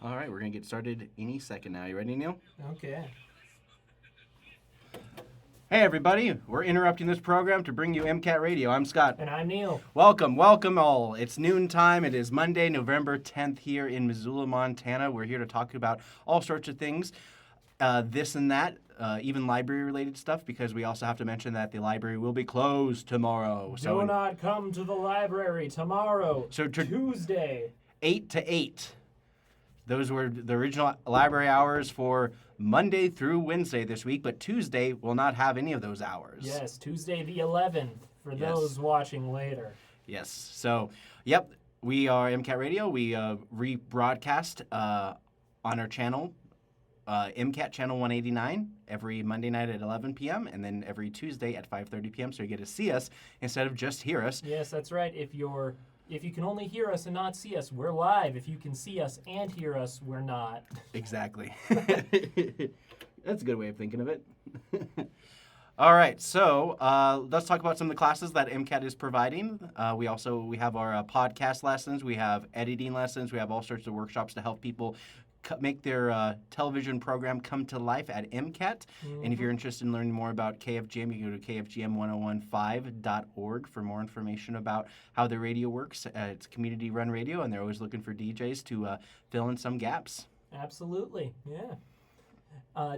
All right, we're going to get started any second now. You ready, Neil? Okay. Hey, everybody. We're interrupting this program to bring you MCAT Radio. I'm Scott. And I'm Neil. Welcome all. It's noontime. It is Monday, November 10th here in Missoula, Montana. We're here to talk about all sorts of things, this and that, even library-related stuff, because we also have to mention that the library will be closed tomorrow. Do not come to the library tomorrow, So Tuesday. 8 to 8. Those were the original library hours for Monday through Wednesday this week, but Tuesday will not have any of those hours. Yes, Tuesday the 11th for those watching later. Yes. So, yep, we are MCAT Radio. We rebroadcast on our channel, MCAT Channel 189, every Monday night at 11 p.m. and then every Tuesday at 5:30 p.m. So you get to see us instead of just hear us. Yes, that's right. If you can only hear us and not see us, we're live. If you can see us and hear us, we're not. Exactly. That's a good way of thinking of it. All right, so let's talk about some of the classes that MCAT is providing. We have our podcast lessons, we have editing lessons, we have all sorts of workshops to help people make their television program come to life at MCAT. Mm-hmm. And if you're interested in learning more about KFGM, you can go to kfgm1015.org for more information about how the radio works. It's community-run radio, and they're always looking for DJs to fill in some gaps. Absolutely, yeah.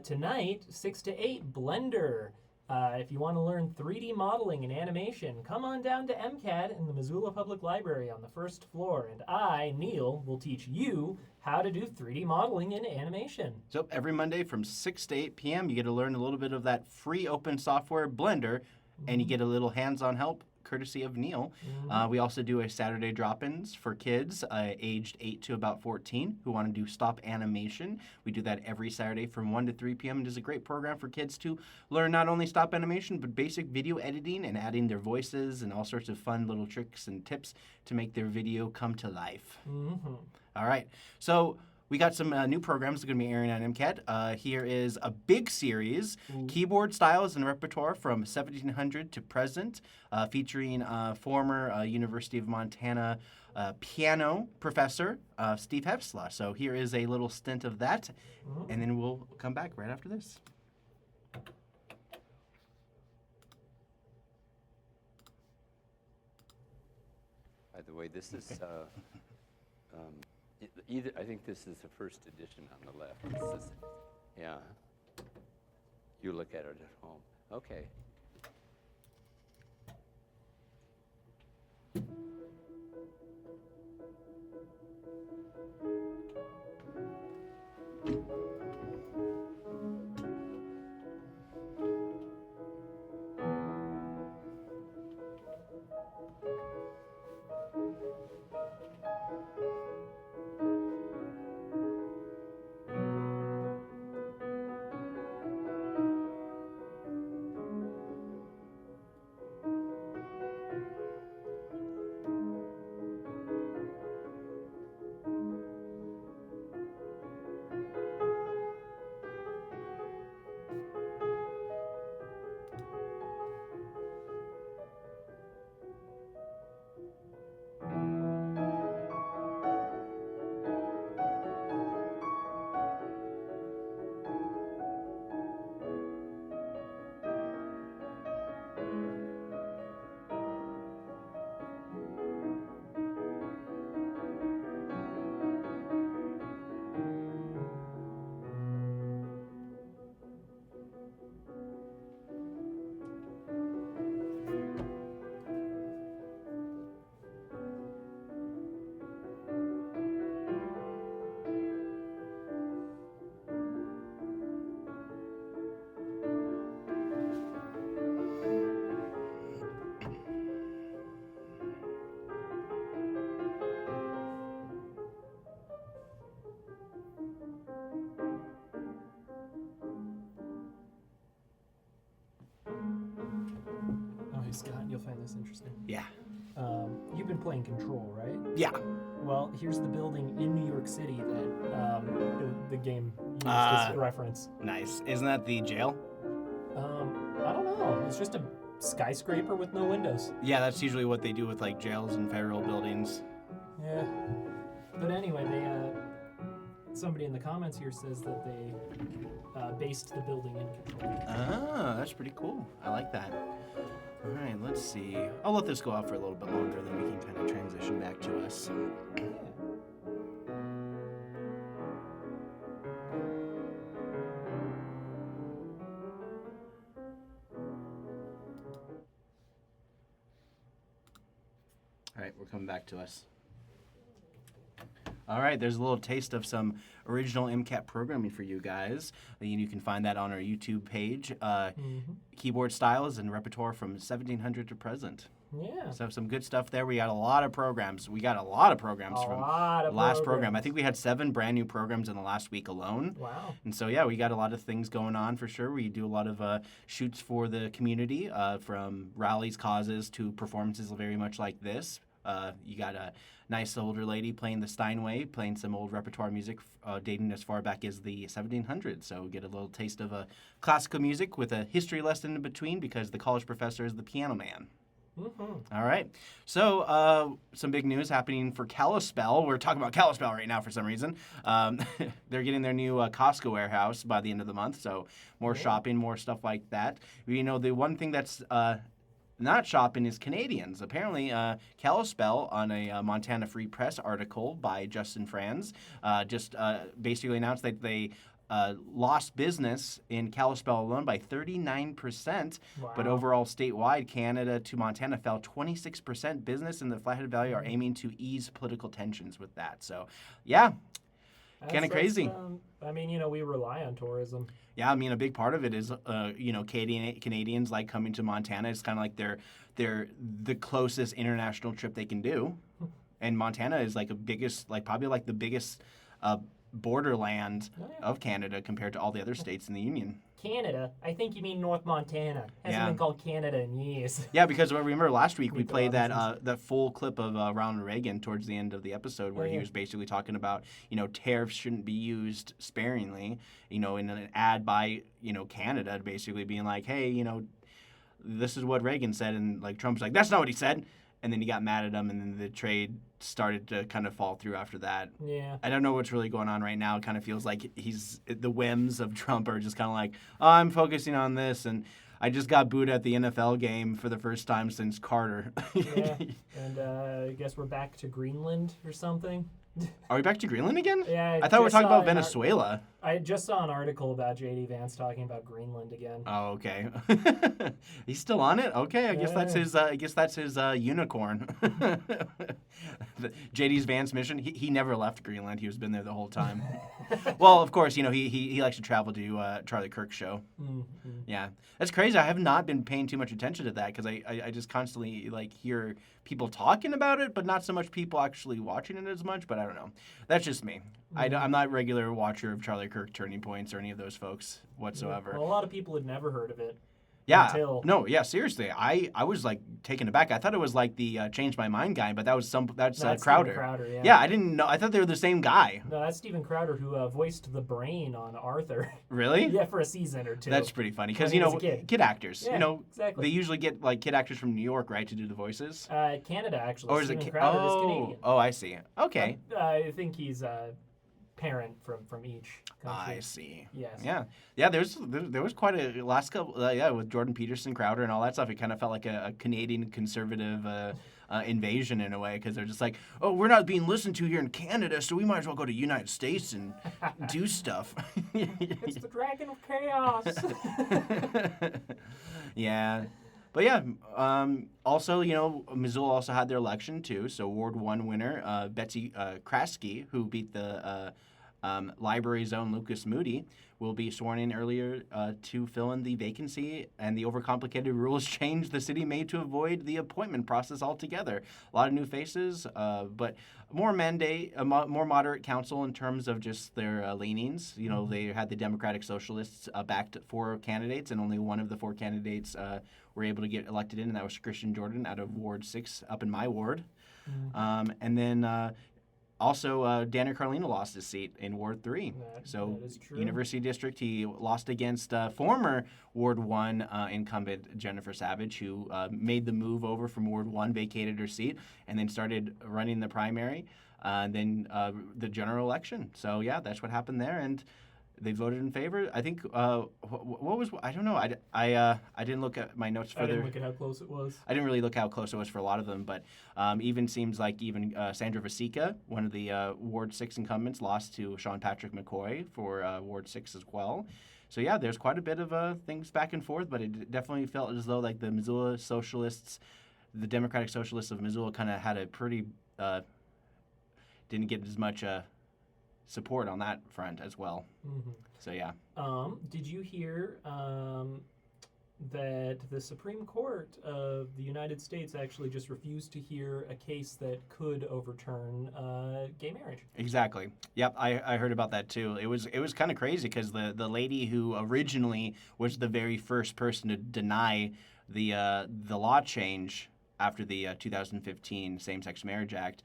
Tonight, 6 to 8, Blender. If you want to learn 3D modeling and animation, come on down to MCAT in the Missoula Public Library on the first floor, and I, Neil, will teach you how to do 3D modeling and animation. So every Monday from 6 to 8 p.m., you get to learn a little bit of that free open software, Blender, and you get a little hands-on help courtesy of Neil. Mm-hmm. We also do a Saturday drop-ins for kids aged 8 to about 14 who want to do stop animation. We do that every Saturday from 1 to 3 p.m. It is a great program for kids to learn not only stop animation, but basic video editing and adding their voices and all sorts of fun little tricks and tips to make their video come to life. Mm-hmm. All right. So we got some new programs that are going to be airing on MCAT. Here is a big series, Keyboard Styles and Repertoire from 1700 to Present, featuring former University of Montana piano professor, Steve Hepsla. So here is a little stint of that, and then we'll come back right after this. By the way, this is... I think this is the first edition on the left. Yeah. You look at it at home. Okay. Scott, you'll find this interesting. Yeah. You've been playing Control, right? Yeah. Well, here's the building in New York City that the game used as reference. Nice. Isn't that the jail? I don't know. It's just a skyscraper with no windows. Yeah, that's usually what they do with like jails and federal buildings. Yeah. But anyway, Somebody in the comments here says that they based the building in Control. Ah, that's pretty cool. I like that. All right, let's see. I'll let this go out for a little bit longer, then we can kind of transition back to us. Yeah. All right, we're coming back to us. All right, there's a little taste of some original MCAT programming for you guys. You can find that on our YouTube page. Keyboard styles and repertoire from 1700 to present. Yeah. So some good stuff there. We got a lot of programs. We got a lot of programs from last program. I think we had 7 brand new programs in the last week alone. Wow. And so, yeah, we got a lot of things going on for sure. We do a lot of shoots for the community, from rallies, causes, to performances very much like this. You got a nice older lady playing the Steinway, playing some old repertoire music dating as far back as the 1700s. So get a little taste of classical music with a history lesson in between, because the college professor is the piano man. Mm-hmm. All right. So some big news happening for Kalispell. We're talking about Kalispell right now for some reason. They're getting their new Costco warehouse by the end of the month. So more shopping, more stuff like that. You know, the one thing that's not shopping is Canadians. Apparently, Kalispell, on a Montana Free Press article by Justin Franz, just basically announced that they lost business in Kalispell alone by 39%. Wow. But overall, statewide, Canada to Montana fell 26%. Business in the Flathead Valley are aiming to ease political tensions with that. So, yeah, kind of crazy. I mean, you know, we rely on tourism. Yeah, I mean, a big part of it is, you know, Canadians like coming to Montana. It's kind of like the closest international trip they can do. And Montana is like probably the biggest borderland of Canada compared to all the other states in the Union. Canada? I think you mean North Montana. Hasn't been called Canada in years. Yeah, because I remember last week we played that full clip of Ronald Reagan towards the end of the episode where he was basically talking about, you know, tariffs shouldn't be used sparingly, you know, in an ad by, you know, Canada, basically being like, hey, you know, this is what Reagan said, and like Trump's like, that's not what he said. And then he got mad at him, and then the trade started to kind of fall through after that. Yeah. I don't know what's really going on right now. It kind of feels like the whims of Trump are just kind of like, oh, I'm focusing on this, and I just got booed at the NFL game for the first time since Carter. Yeah. And I guess we're back to Greenland or something. Are we back to Greenland again? Yeah. I thought we were talking about Venezuela. I just saw an article about J.D. Vance talking about Greenland again. Oh, okay. He's still on it? Okay, I guess that's his unicorn. JD's Vance mission. He never left Greenland. He's been there the whole time. Well, of course, you know, he likes to travel to Charlie Kirk's show. Mm-hmm. Yeah. That's crazy. I have not been paying too much attention to that because I just constantly like hear people talking about it, but not so much people actually watching it as much. But I don't know. That's just me. Mm-hmm. I'm not a regular watcher of Charlie Kirk Turning Points or any of those folks whatsoever. Well, a lot of people had never heard of it. Yeah. Seriously. I was like taken aback. I thought it was like the Change My Mind guy, but that's Crowder. Crowder, yeah. Yeah, I didn't know. I thought they were the same guy. No, that's Steven Crowder who voiced the Brain on Arthur. Really? Yeah, for a season or two. That's pretty funny because you know kid actors. Yeah, you know, exactly. They usually get like kid actors from New York, right, to do the voices. Canada actually. Or is Steven it Crowder is Canadian. Oh, I see. Okay. I think he's parent from each country. I see. Yes. Yeah. There was quite a last couple. With Jordan Peterson, Crowder, and all that stuff. It kind of felt like a Canadian conservative invasion in a way because they're just like, oh, we're not being listened to here in Canada, so we might as well go to the United States and do stuff. It's the Dragon of Chaos. Yeah. But yeah, also, you know, Missoula also had their election too. So Ward 1 winner, Betsy Kraske, who beat the library zone Lucas Moody, will be sworn in earlier to fill in the vacancy, and the overcomplicated rules change the city made to avoid the appointment process altogether. A lot of new faces, but more more moderate council in terms of just their leanings. You know, they had the Democratic Socialists backed 4 candidates, and only one of the 4 candidates were able to get elected in, and that was Christian Jordan out of Ward 6 up in my ward. Mm-hmm. And then also, Dan Carlino lost his seat in Ward 3. That is true. University District, he lost against former Ward 1 incumbent Jennifer Savage, who made the move over from Ward 1, vacated her seat, and then started running the primary. and then the general election. So yeah, that's what happened there, and they voted in favor. I think what was I don't know. I didn't look at my notes further. I didn't look at how close it was. I didn't really look how close it was for a lot of them, but even seems like even Sandra Vasika, one of the Ward 6 incumbents, lost to Sean Patrick McCoy for Ward 6 as well. So yeah, there's quite a bit of things back and forth, but it definitely felt as though like the Missoula Socialists, the Democratic Socialists of Missoula, kind of had a pretty didn't get as much support on that front as well. Mm-hmm. So yeah. Did you hear that the Supreme Court of the United States actually just refused to hear a case that could overturn gay marriage? Exactly. Yep, I heard about that too. It was kind of crazy because the lady who originally was the very first person to deny the law change after the 2015 Same-Sex Marriage Act,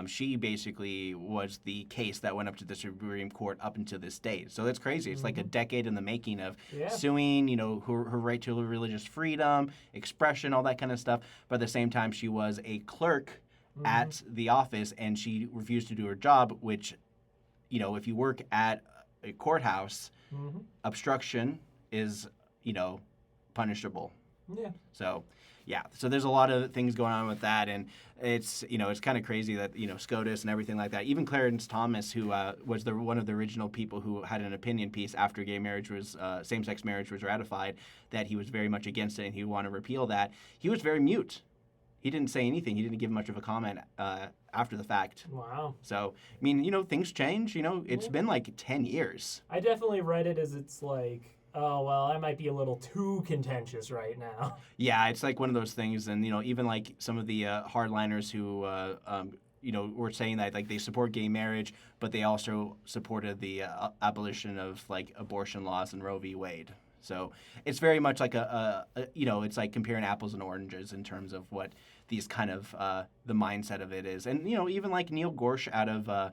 she basically was the case that went up to the Supreme Court up until this date. So that's crazy. It's like a decade in the making of suing, her right to religious freedom, expression, all that kind of stuff. But at the same time, she was a clerk at the office, and she refused to do her job, which, if you work at a courthouse, obstruction is, punishable. Yeah. So... yeah, so there's a lot of things going on with that, and it's kind of crazy that SCOTUS and everything like that. Even Clarence Thomas, who was one of the original people who had an opinion piece after same-sex marriage was ratified, that he was very much against it and he would want to repeal that. He was very mute. He didn't say anything. He didn't give much of a comment after the fact. Wow. So things change. It's been like 10 years. I definitely read it as it's like, oh, well, I might be a little too contentious right now. Yeah, it's like one of those things, and even like some of the hardliners who were saying that like they support gay marriage, but they also supported the abolition of like abortion laws and Roe v. Wade. So it's very much like it's like comparing apples and oranges in terms of what these kind of the mindset of it is. And even like Neil Gorsuch out of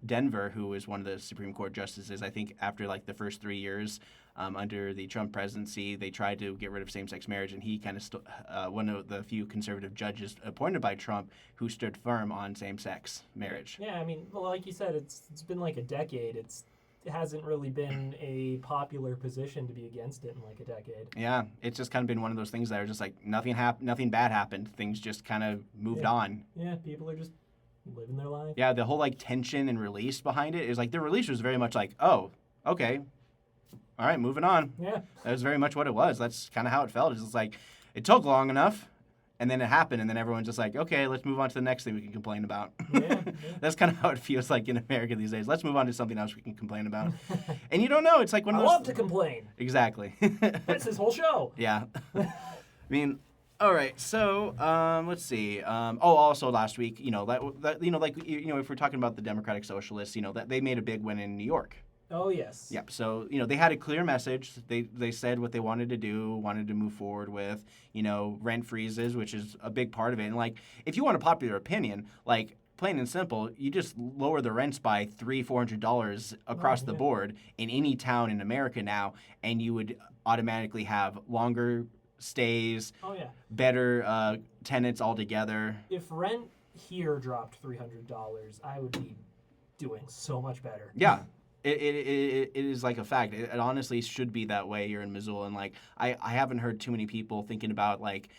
Denver, who is one of the Supreme Court justices, I think after like the first 3 years under the Trump presidency, they tried to get rid of same-sex marriage, and he kind of one of the few conservative judges appointed by Trump who stood firm on same-sex marriage. Yeah, I mean, well, like you said, it's been like a decade. It hasn't really been a popular position to be against it in like a decade. Yeah, it's just kind of been one of those things that are just like nothing bad happened. Things just kind of moved on. Yeah, people are just living their life. Yeah, the whole like tension and release behind it is like the release was very much like, oh, okay, all right, moving on. Yeah. That was very much what it was. That's kind of how it felt. It's just like it took long enough. And then it happened, and then everyone's just like, okay, let's move on to the next thing we can complain about. Yeah. That's kind of how it feels like in America these days. Let's move on to something else we can complain about. And you don't know. It's like one of those... I love to complain. Exactly. That's this whole show. Yeah. I mean, all right. So let's see. Also last week, if we're talking about the Democratic Socialists, that they made a big win in New York. Oh, yes. Yep. So, they had a clear message. They said what they wanted to do, wanted to move forward with, rent freezes, which is a big part of it. And, like, if you want a popular opinion, like, plain and simple, you just lower the rents by $300-$400 across the board in any town in America now, and you would automatically have longer stays, better tenants altogether. If rent here dropped $300, I would be doing so much better. Yeah. It is like a fact. It honestly should be that way here in Missoula. And like I haven't heard too many people thinking about like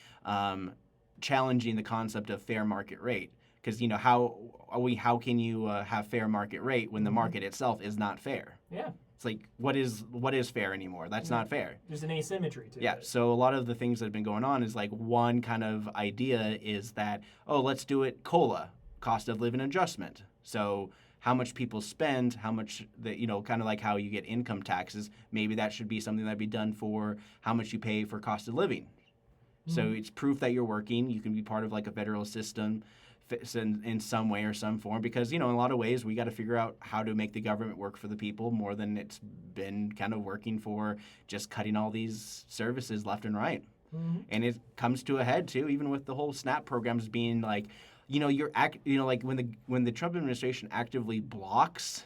challenging the concept of fair market rate, because how can you have fair market rate when the market itself is not fair? Yeah. It's like what is fair anymore? That's not fair. There's an asymmetry to it. Yeah. So a lot of the things that have been going on is like one kind of idea is that let's do it COLA, cost of living adjustment. So how much people spend, how much kind of like how you get income taxes. Maybe that should be something that'd be done for how much you pay for cost of living. So it's proof that you're working. You can be part of like a federal system in some way or some form, because in a lot of ways we got to figure out how to make the government work for the people more than it's been kind of working for just cutting all these services left and right. And it comes to a head too, even with the whole SNAP programs being like, like when the Trump administration actively blocks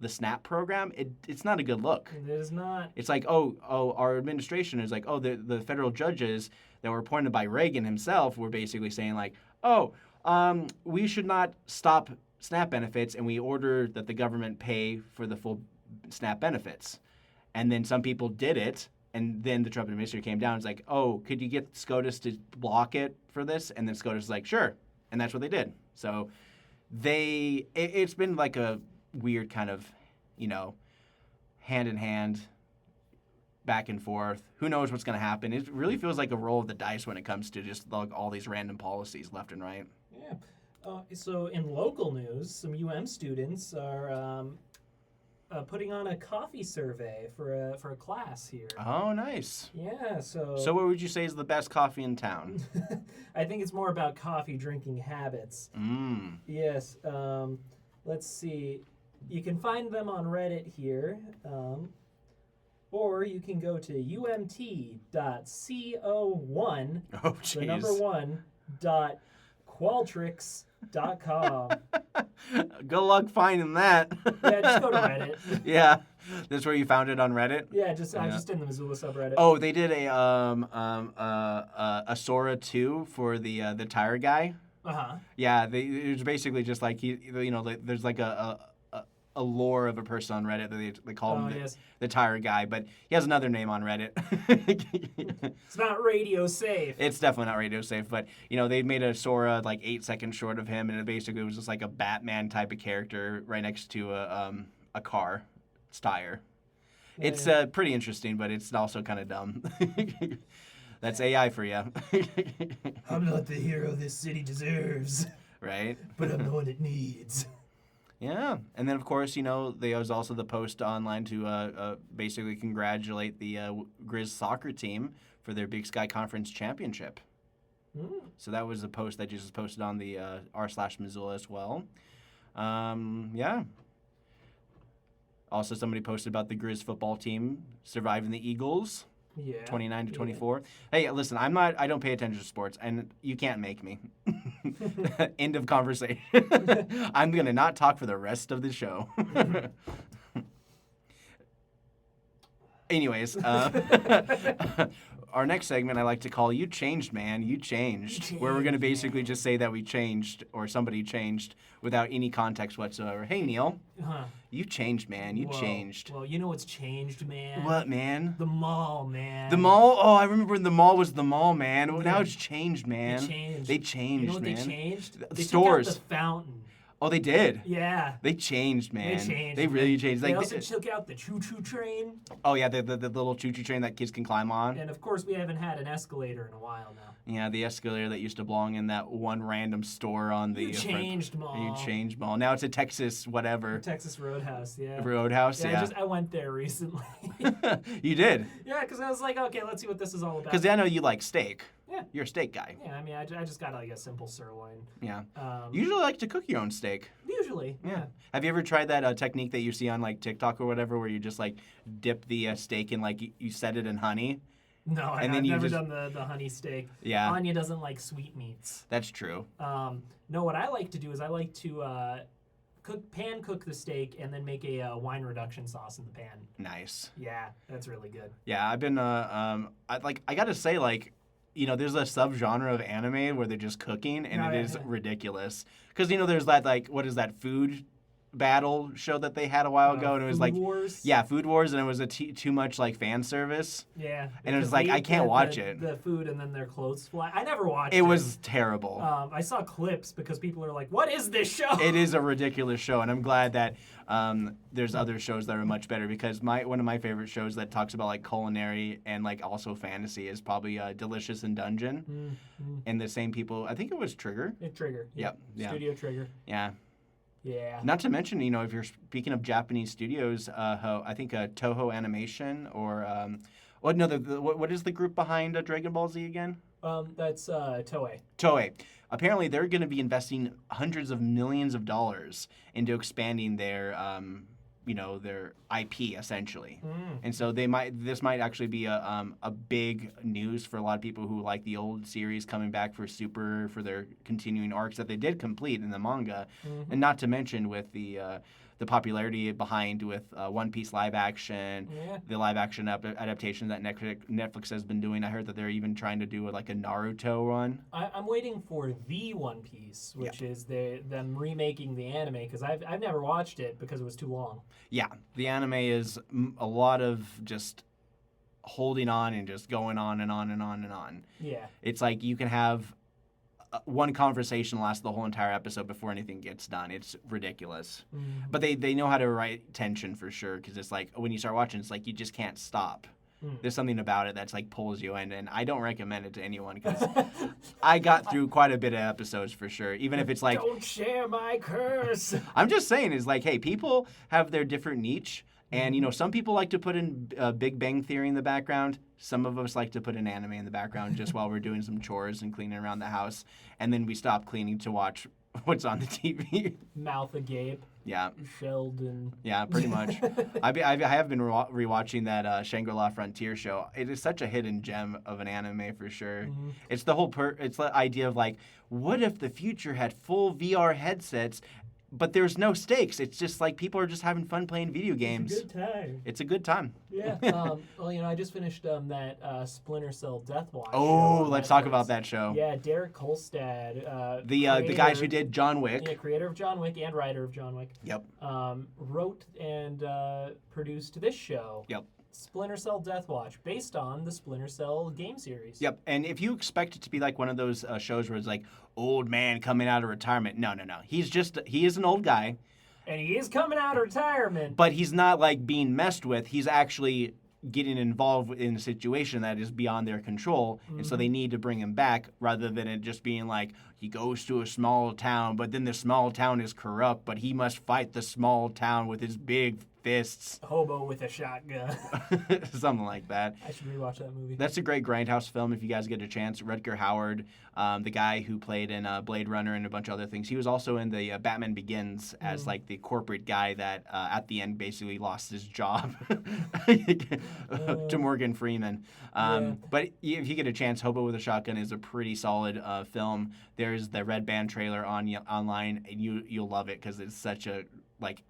the SNAP program, it's not a good look. It is not. It's like, our administration is like, the federal judges that were appointed by Reagan himself were basically saying like, We should not stop SNAP benefits, and we order that the government pay for the full SNAP benefits. And then some people did it, and then the Trump administration came down and was like, oh, could you get SCOTUS to block it for this? And then SCOTUS was like, sure. And that's what they did. So it's been like a weird kind of, hand in hand, back and forth. Who knows what's going to happen? It really feels like a roll of the dice when it comes to just like all these random policies left and right. Yeah. So in local news, some students are putting on a coffee survey for a class here. Oh, nice. Yeah. So what would you say is the best coffee in town? I think it's more about coffee drinking habits. Yes. Let's see. You can find them on Reddit here. Or you can go to umt.co1, Oh, jeez. the number 1, .qualtrics.com. Good luck finding that. Yeah, just go to Reddit. Yeah, that's where you found it on Reddit. Yeah, just in the Missoula subreddit. Oh, they did a Sora 2 for the tire guy. Yeah, it was basically just like there's like a lore of a person on Reddit that they call him the tire guy, but he has another name on Reddit. It's not radio safe. It's definitely not radio safe, but they made a Sora like 8 seconds short of him, and it basically was just like a Batman type of character right next to a car, its tire. Yeah. It's pretty interesting, but it's also kind of dumb. That's AI for you. I'm not the hero this city deserves. Right? But I'm the one it needs. Yeah, and then of course, there was also the post online to basically congratulate the Grizz soccer team for their Big Sky Conference championship. So that was a post that just posted on the r/Missoula as well. Yeah. Also, somebody posted about the Grizz football team surviving the Eagles. Yeah. 29-24. Yeah. Hey, listen, I don't pay attention to sports, and you can't make me. End of conversation. I'm going to not talk for the rest of the show. Anyways, our next segment I like to call You Changed, Man, You Changed, where we're going to basically just say that we changed or somebody changed without any context whatsoever. Hey, Neil. You changed, man. You changed. Well, you know what's changed, man? What, man? The mall, man. The mall? Oh, I remember when the mall was the mall, man. Yeah. Now it's changed, man. They changed, you know what man. They changed? The stores. Took out the fountain. Oh, they did? Yeah. They changed, man. They really changed. They also took out the choo-choo train. Oh, yeah, the little choo-choo train that kids can climb on. And, of course, we haven't had an escalator in a while now. Yeah, the escalator that used to belong in that one random store on the... You changed mall. You changed mall. Now it's a Texas whatever. Texas Roadhouse, yeah. Roadhouse, yeah. I went there recently. You did? Yeah, because I was like, okay, let's see what this is all about. Because I know you like steak. Yeah. You're a steak guy. Yeah, I mean, I just got like a simple sirloin. Yeah. You usually like to cook your own steak. Usually, yeah. Have you ever tried that technique that you see on like TikTok or whatever, where you just like dip the steak in like you set it in honey? No, I've never done the honey steak. Yeah. Anya doesn't like sweetmeats. That's true. No, what I like to do is I like to pan cook the steak and then make a wine reduction sauce in the pan. Nice. Yeah, that's really good. Yeah, I've been I gotta say, like, there's a subgenre of anime where they're just cooking, and it is ridiculous. Because, there's that, like, what is that, food battle show that they had a while ago, and it was like... Wars? Yeah, Food Wars, and it was too much, like, fan service. Yeah. And it was like, I can't watch it. The food and then their clothes fly. I never watched it. It was terrible. I saw clips because people are like, what is this show? It is a ridiculous show, and I'm glad that there's other shows that are much better, because one of my favorite shows that talks about, like, culinary and, like, also fantasy is probably Delicious in Dungeon. Mm-hmm. And the same people, I think it was Trigger. Trigger. Yep. Yeah. Studio Trigger. Yeah. Yeah. Not to mention, if you're speaking of Japanese studios, I think Toho Animation or what is the group behind Dragon Ball Z again? That's Toei. Toei. Apparently, they're going to be investing hundreds of millions of dollars into expanding their their IP essentially. And so this might actually be a big news for a lot of people who like the old series coming back for their continuing arcs that they did complete in the manga. And not to mention with the the popularity behind with One Piece live action, the live action adaptation that Netflix has been doing. I heard that they're even trying to do like a Naruto run. I'm waiting for the One Piece, which is them remaking the anime, because I've never watched it because it was too long. Yeah, the anime is a lot of just holding on and just going on and on and on and on. Yeah. It's like you can have one conversation last the whole entire episode before anything gets done. It's ridiculous. Mm-hmm. But they know how to write tension for sure, because it's like when you start watching, it's like you just can't stop. There's something about it that's like pulls you in, and I don't recommend it to anyone because I got through quite a bit of episodes for sure. Even if it's like, don't share my curse. I'm just saying, is like, hey, people have their different niche. And, you know, some people like to put in Big Bang Theory in the background. Some of us like to put an anime in the background just while we're doing some chores and cleaning around the house. And then we stop cleaning to watch what's on the TV. Mouth agape. Yeah. Sheldon. Yeah, pretty much. I have been rewatching that Shangri-La Frontier show. It is such a hidden gem of an anime for sure. Mm-hmm. It's the whole it's the idea of like, what if the future had full VR headsets, but there's no stakes? It's just like people are just having fun playing video games. It's a good time. It's a good time. Yeah. Well, you know, I just finished that Splinter Cell Death Watch. Oh, let's talk about that show. Yeah, Derek Kolstad. The guys who did John Wick. Yeah, creator of John Wick and writer of John Wick. Yep. Wrote and produced this show. Yep. Splinter Cell Death Watch, based on the Splinter Cell game series. Yep, and if you expect it to be like one of those shows where it's like old man coming out of retirement, no. He is an old guy. And he is coming out of retirement. But he's not like being messed with. He's actually getting involved in a situation that is beyond their control, and so they need to bring him back rather than it just being like he goes to a small town, but then the small town is corrupt, but he must fight the small town with his big fists. Hobo with a shotgun. Something like that. I should rewatch that movie. That's a great Grindhouse film if you guys get a chance. Rutger Hauer, the guy who played in Blade Runner and a bunch of other things. He was also in the Batman Begins as like the corporate guy that at the end basically lost his job to Morgan Freeman. But if you get a chance, Hobo with a Shotgun is a pretty solid film. There's the Red Band trailer online, and you'll love it because it's such a like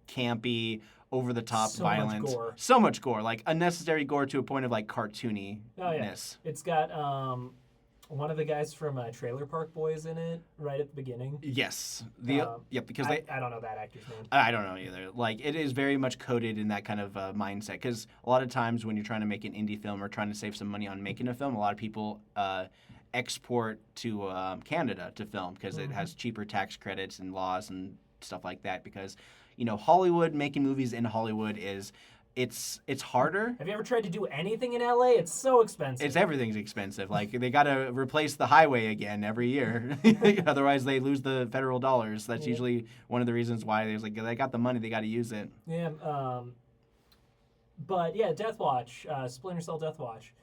campy, over-the-top violence. So much gore. Like, unnecessary gore to a point of, like, cartooniness. Oh, yeah. It's got one of the guys from Trailer Park Boys in it right at the beginning. Yes. Because I don't know that actor's name. I don't know either. Like, it is very much coded in that kind of mindset. Because a lot of times when you're trying to make an indie film or trying to save some money on making a film, a lot of people export to Canada to film because it has cheaper tax credits and laws and stuff like that. Because you know, Hollywood, making movies in Hollywood it's harder. Have you ever tried to do anything in LA? It's so expensive. Everything's expensive. Like, they got to replace the highway again every year. Otherwise, they lose the federal dollars. That's usually one of the reasons why there's like, they got the money, they got to use it. Yeah. But yeah, Death Watch, Splinter Cell Death Watch.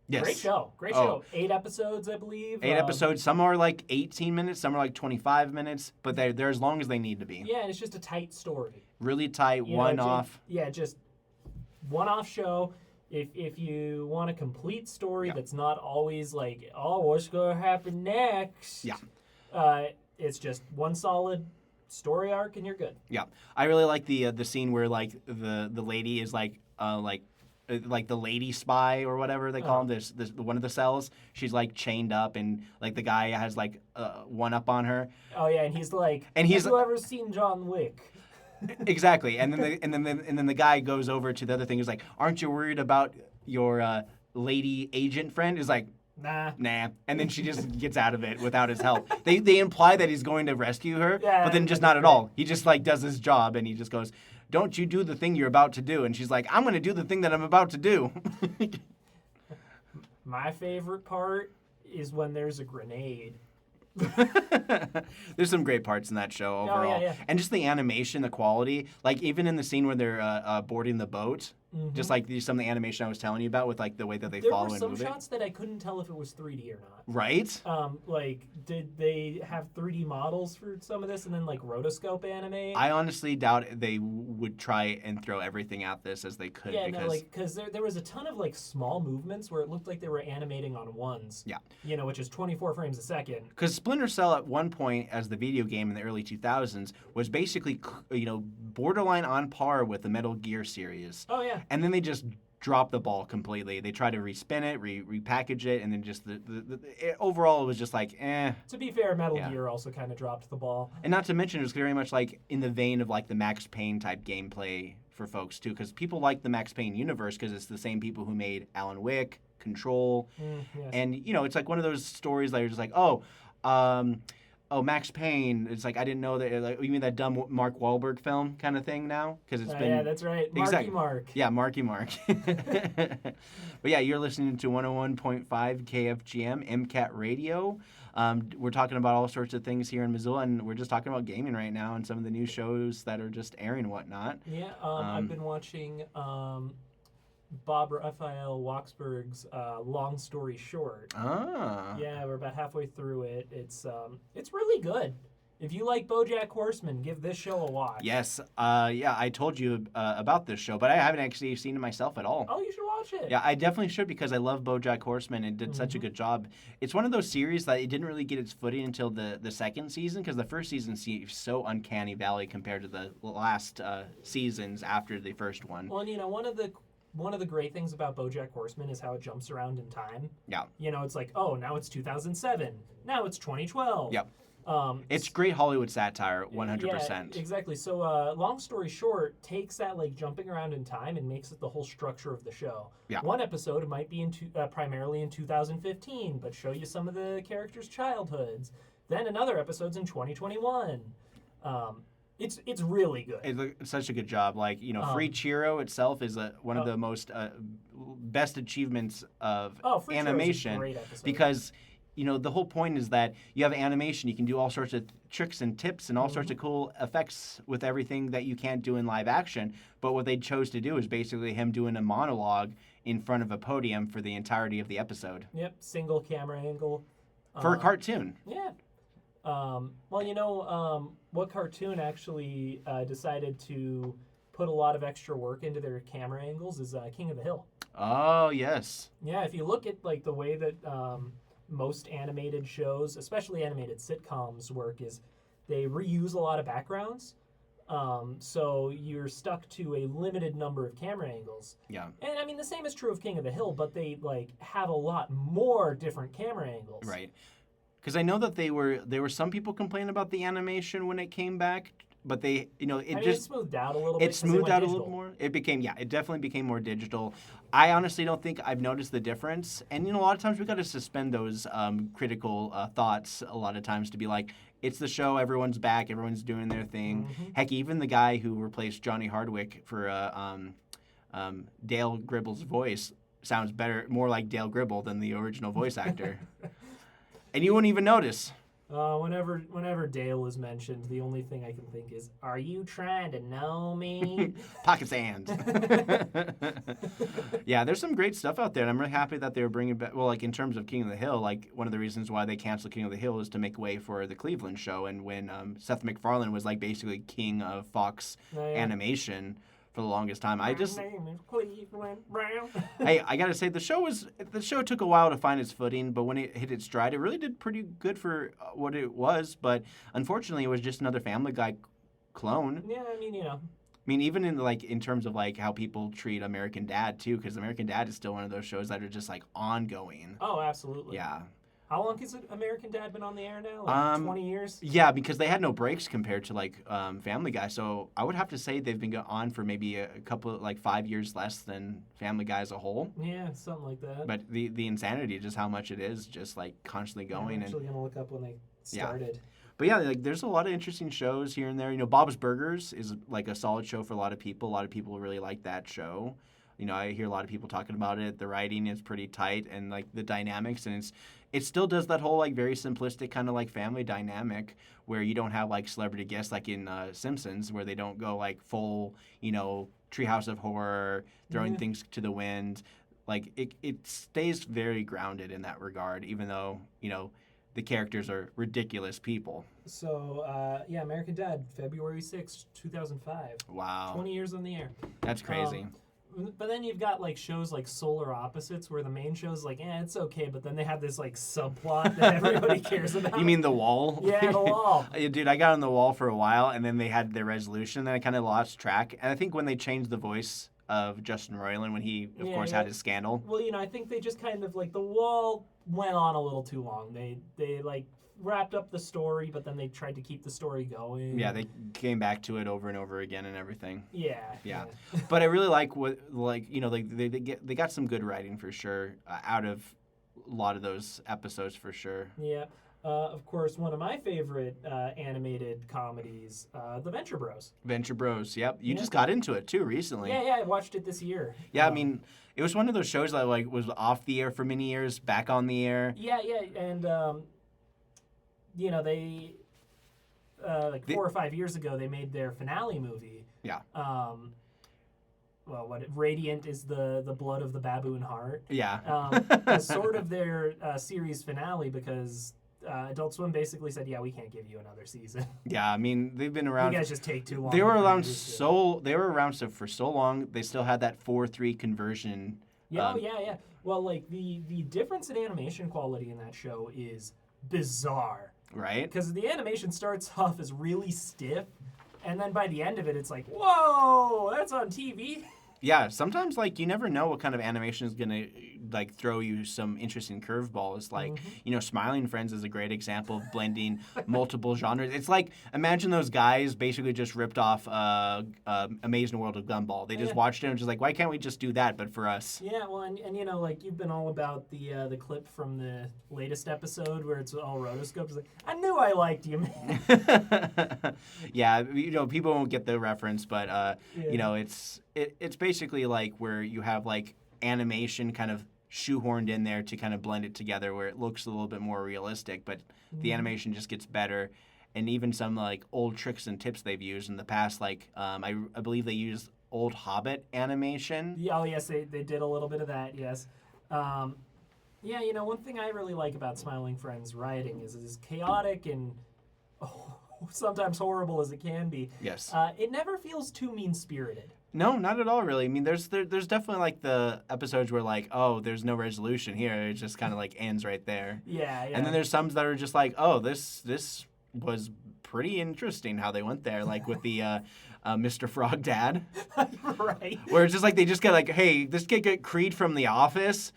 Yes. Great show. Great show. 8 episodes, I believe. 8 episodes. Some are like 18 minutes. Some are like 25 minutes. But they're as long as they need to be. Yeah, and it's just a tight story. Really tight, one-off. Yeah, just one-off show. If you want a complete story that's not always like, oh, what's going to happen next? Yeah. It's just one solid story arc and you're good. Yeah. I really like the scene where like the lady is like the lady spy or whatever they call him, this one of the cells. She's like chained up and like the guy has like one up on her. Oh yeah, and he's like, have you ever seen John Wick? Exactly, and then the guy goes over to the other thing. He's like, aren't you worried about your lady agent friend? Is like, nah. And then she just gets out of it without his help. They imply that he's going to rescue her, but then just not at all. He just like does his job and he just goes, don't you do the thing you're about to do. And she's like, I'm going to do the thing that I'm about to do. My favorite part is when there's a grenade. There's some great parts in that show overall. Yeah. And just the animation, the quality. Like, even in the scene where they're boarding the boat, Just like some of the animation I was telling you about with like the way that they There follow were and some move shots that I couldn't tell if it was 3D or not. Right? Like, did they have 3D models for some of this and then like rotoscope animate? I honestly doubt they would try and throw everything at this as they could. Yeah, because no, like, because there was a ton of like small movements where it looked like they were animating on ones. Yeah. You know, which is 24 frames a second. Because Splinter Cell at one point, as the video game in the early 2000s, was basically, borderline on par with the Metal Gear series. Oh yeah. And then they just dropped the ball completely. They tried to respin it, repackage it, and then just overall it was just like, eh. To be fair, Metal Yeah. Gear also kind of dropped the ball. And not to mention, it was very much like in the vein of like the Max Payne type gameplay for folks too, because people like the Max Payne universe because it's the same people who made Alan Wake, Control, Yes. and it's like one of those stories that you're just like, Max Payne. It's like I didn't know that. Like, you mean that dumb Mark Wahlberg film kind of thing now? Because it's been yeah, that's right. Marky Exactly. Mark. Yeah, Marky Mark. But yeah, you're listening to 101.5 KFGM MCAT Radio. We're talking about all sorts of things here in Missoula, and we're just talking about gaming right now and some of the new shows that are just airing and whatnot. Yeah, I've been watching Bob Raphael Waksberg's Long Story Short. Ah. Yeah, we're about halfway through it. It's really good. If you like BoJack Horseman, give this show a watch. Yes. I told you about this show, but I haven't actually seen it myself at all. Oh, you should watch it. Yeah, I definitely should because I love BoJack Horseman and did such a good job. It's one of those series that it didn't really get its footing until the second season because the first season seems so uncanny valley compared to the last seasons after the first one. Well, and one of the great things about BoJack Horseman is how it jumps around in time. Yeah. It's like, oh, now it's 2007. Now it's 2012. Yep. It's great Hollywood satire, 100%. Yeah, exactly. So, Long Story Short takes that like jumping around in time and makes it the whole structure of the show. Yeah. One One episode might be primarily in 2015, but show you some of the characters' childhoods. Then another episode's in 2021. It's really good. It's such a good job. Like, Free Chiro itself is one of the most best achievements of Free Chiro's animation a great episode. because the whole point is that you have animation, you can do all sorts of tricks and tips and all sorts of cool effects with everything that you can't do in live action. But what they chose to do is basically him doing a monologue in front of a podium for the entirety of the episode. Yep, single camera angle. For a cartoon. Yeah. What cartoon actually decided to put a lot of extra work into their camera angles is King of the Hill. Oh, yes. Yeah, if you look at like the way that most animated shows, especially animated sitcoms, work is they reuse a lot of backgrounds. So you're stuck to a limited number of camera angles. Yeah. And I mean the same is true of King of the Hill, but they like have a lot more different camera angles. Right. Because I know that there were some people complaining about the animation when it came back, but it smoothed out a little bit. It smoothed out a little more. It definitely became more digital. I honestly don't think I've noticed the difference. And a lot of times we got to suspend those critical thoughts a lot of times to be like, it's the show, everyone's back, everyone's doing their thing. Mm-hmm. Heck, even the guy who replaced Johnny Hardwick for Dale Gribble's voice sounds more like Dale Gribble than the original voice actor. And you wouldn't even notice. Whenever Dale is mentioned, the only thing I can think is, "Are you trying to know me?" Pocket sand. Yeah, there's some great stuff out there, and I'm really happy that they were bringing back. Well, like in terms of King of the Hill, like one of the reasons why they canceled King of the Hill is to make way for the Cleveland show, and when Seth MacFarlane was like basically king of Fox animation for the longest time. My name is Cleveland Brown. Hey, I gotta say the show took a while to find its footing, but when it hit its stride, it really did pretty good for what it was. But unfortunately, it was just another Family Guy clone. Yeah, I mean, even in terms of like how people treat American Dad too, because American Dad is still one of those shows that are just like ongoing. Oh, absolutely. Yeah. How long has American Dad been on the air now? Like 20 years? Yeah, because they had no breaks compared to like Family Guy. So I would have to say they've been on for maybe a couple, like 5 years less than Family Guy as a whole. Yeah, something like that. But the insanity, just how much it is, just like constantly going. I'm actually going to look up when they started. Yeah. But yeah, like there's a lot of interesting shows here and there. Bob's Burgers is like a solid show for a lot of people. A lot of people really like that show. I hear a lot of people talking about it. The writing is pretty tight, and like the dynamics, and it still does that whole like very simplistic kind of like family dynamic where you don't have like celebrity guests like in Simpsons, where they don't go like full, Treehouse of Horror, throwing things to the wind. Like it stays very grounded in that regard, even though the characters are ridiculous people. So, American Dad, February 6th, 2005. Wow. 20 years on the air. That's crazy. But then you've got like shows like Solar Opposites where the main show's like, it's okay, but then they have this like subplot that everybody cares about. You mean The Wall? Yeah, The Wall. Dude, I got on The Wall for a while, and then they had their resolution, and then I kind of lost track. And I think when they changed the voice of Justin Roiland when he, of course, had his scandal. Well, I think they just kind of like The Wall went on a little too long. They like wrapped up the story, but then they tried to keep the story going. Yeah, they came back to it over and over again and everything. Yeah. But I really like they got some good writing for sure out of a lot of those episodes for sure. Yeah. Of course, one of my favorite animated comedies, The Venture Bros. Venture Bros. Yep, you just got into it too recently. Yeah, I watched it this year. Yeah, I mean, it was one of those shows that like was off the air for many years, back on the air. Yeah, and they 4 or 5 years ago they made their finale movie. Yeah. Radiant is the blood of the baboon heart. Yeah. As sort of their series finale because Adult Swim basically said, we can't give you another season. Yeah, I mean, they've been around. You guys just take too long. They were around for so long. They still had that 4:3 conversion. Yeah, yeah. Well, like the difference in animation quality in that show is bizarre. Right? Because the animation starts off as really stiff, and then by the end of it, it's like, whoa, that's on TV. Yeah, sometimes like you never know what kind of animation is gonna like throw you some interesting curveballs. Like Smiling Friends is a great example of blending multiple genres. It's like imagine those guys basically just ripped off Amazing World of Gumball. They just watched it and just like, why can't we just do that but for us? Yeah, well, and like you've been all about the clip from the latest episode where it's all rotoscopes. Like, I knew I liked you, man. Yeah, people won't get the reference, but it's basically like where you have like animation kind of shoehorned in there to kind of blend it together where it looks a little bit more realistic, but the animation just gets better. And even some like old tricks and tips they've used in the past, like I believe they used old Hobbit animation. Yeah, yes, they did a little bit of that, yes. One thing I really like about Smiling Friends writing is as chaotic and sometimes horrible as it can be. Yes. It never feels too mean-spirited. No, not at all, really. I mean, there's definitely like the episodes where like, oh, there's no resolution here. It just kind of like ends right there. Yeah. And then there's some that are just like, oh, this was pretty interesting how they went there, like with the Mr. Frog Dad. Right. Where it's just like they just get like, hey, this kid got Creed from The Office.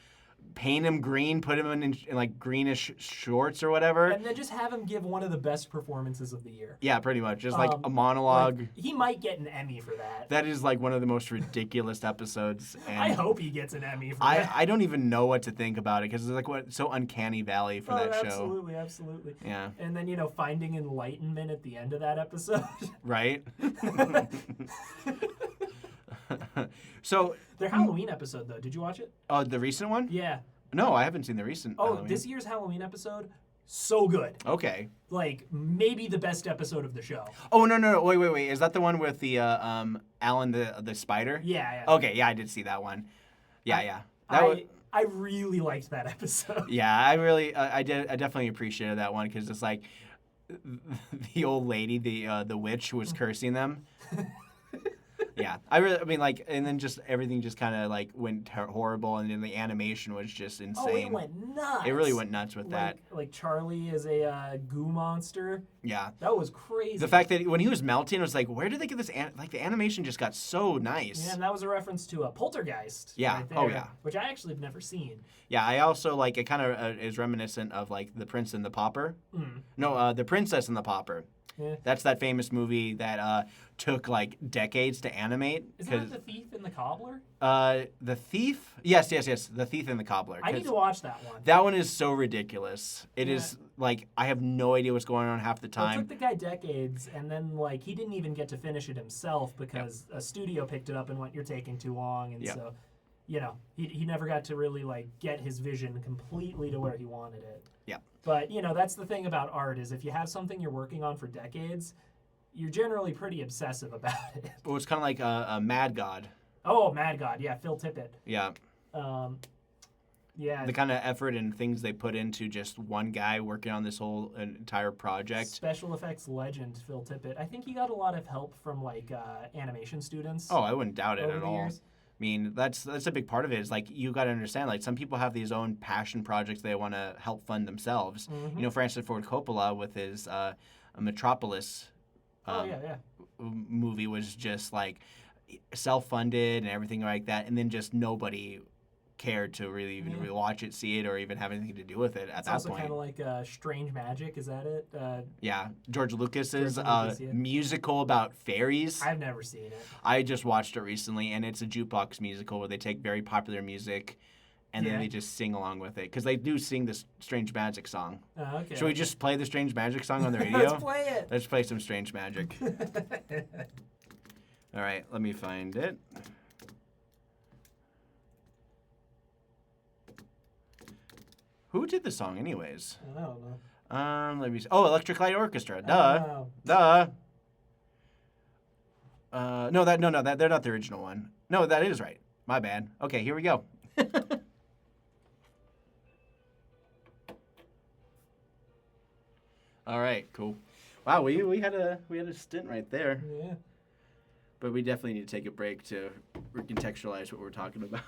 Paint him green, put him in like greenish shorts or whatever. And then just have him give one of the best performances of the year. Yeah, pretty much. Just like a monologue. Like, he might get an Emmy for that. That is like one of the most ridiculous episodes. And I hope he gets an Emmy for that. I don't even know what to think about it because it's like so uncanny valley for that show. Absolutely. Yeah. And then, finding enlightenment at the end of that episode. Right? So their Halloween episode, though, did you watch it? Oh, the recent one? Yeah. No, I haven't seen the recent Halloween. This year's Halloween episode, so good. Okay. Like, maybe the best episode of the show. Oh, no. Wait. Is that the one with the Alan the spider? Yeah. Okay, yeah, I did see that one. Yeah. I really liked that episode. Yeah, I definitely appreciated that one because it's like the old lady, the witch who was cursing them. Yeah, and then just everything just kind of like went horrible, and then the animation was just insane. Oh, it went nuts. It really went nuts with that. Like Charlie is a goo monster. Yeah, that was crazy. The fact that when he was melting, it was like, where did they get this? The animation just got so nice. Yeah, and that was a reference to a Poltergeist. Yeah. Right there, oh yeah. Which I actually have never seen. Yeah, I also like it. Kind of is reminiscent of like The Prince and the Pauper. No, The Princess and the Pauper. Yeah. That's that famous movie that took like decades to animate. Isn't that The Thief and the Cobbler? The Thief? Yes. The Thief and the Cobbler. I need to watch that one. That one is so ridiculous. It is like I have no idea what's going on half the time. It took the guy decades, and then he didn't even get to finish it himself because a studio picked it up and went, "You're taking too long," and so you know, he never got to really like get his vision completely to where he wanted it. Yeah. But you know, that's the thing about art is if you have something you're working on for decades, you're generally pretty obsessive about it. Well, it's kind of like a Mad God. Oh, Mad God, yeah, Phil Tippett. Yeah. Yeah. The kind of effort and things they put into just one guy working on this whole entire project. Special effects legend Phil Tippett. I think he got a lot of help from like animation students. Oh, I wouldn't doubt it over at the all. years. I mean, that's a big part of it. Is like you got to understand. Like some people have these own passion projects they want to help fund themselves. Mm-hmm. You know, Francis Ford Coppola with his Metropolis movie was just like self-funded and everything like that, and then just nobody cared to really even really watch it, see it, or even have anything to do with it at that also point. kind of like Strange Magic, is that it? Yeah, George Lucas's George Lucas, yeah. musical about fairies. I've never seen it. I just watched it recently, and it's a jukebox musical where they take very popular music and then they just sing along with it. Because they do sing this Strange Magic song. Oh, okay. Should we just play the Strange Magic song on the radio? Let's play it. Let's play some Strange Magic. All right, let me find it. Who did the song, anyways? I don't know. Let me see. Oh, Electric Light Orchestra. Duh. Oh. Duh. No, they're not the original one. No, that is right. My bad. Okay, here we go. All right, cool. Wow, we had a stint right there. Yeah. But we definitely need to take a break to recontextualize what we're talking about.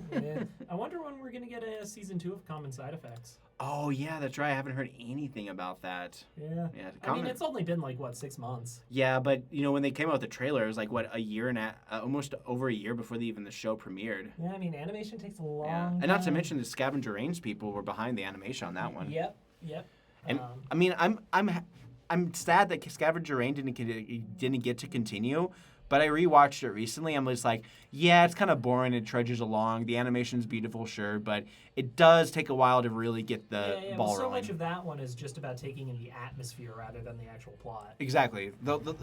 Yeah. I wonder when we're going to get a season 2 of Common Side Effects. Oh, yeah, that's right. I haven't heard anything about that. Yeah. Yeah, I mean, it's only been like, 6 months? Yeah, but, you know, when they came out with the trailer, it was like, a year and almost over a year before the show premiered. Yeah, I mean, animation takes a long time. And not to mention the Scavenger Range people were behind the animation on that one. Yep. And, I mean, I'm sad that Scavenger Range didn't get to continue. But I rewatched it recently. I'm just like, yeah, it's kind of boring. It trudges along. The animation's beautiful, sure, but it does take a while to really get the ball so rolling. much of that one is just about taking in the atmosphere rather than the actual plot. Exactly.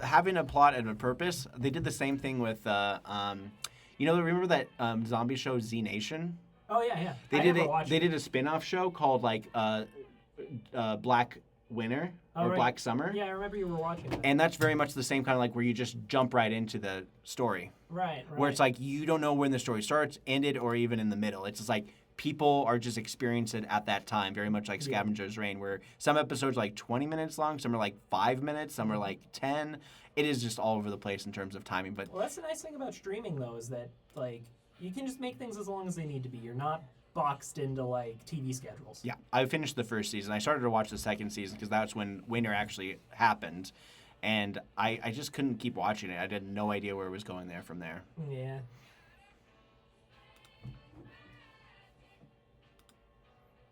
Having a plot and a purpose. They did the same thing with, remember that zombie show Z Nation? Oh yeah. They did a spin-off show called like Black Winter or right. Black Summer. Yeah, I remember you were watching that. And that's very much the same kind of like where you just jump right into the story. Right. Where it's like you don't know when the story starts, ended, or even in the middle. It's just like people are just experiencing it at that time, very much like Scavenger's Reign, where some episodes are like 20 minutes long, some are like 5 minutes, some are like 10. It is just all over the place in terms of timing. But well, that's the nice thing about streaming, though, is that like you can just make things as long as they need to be. You're not boxed into like TV schedules. Yeah, I finished the first season. I started to watch the second season because that's when winter actually happened. And I just couldn't keep watching it. I had no idea where it was going there from there. Yeah.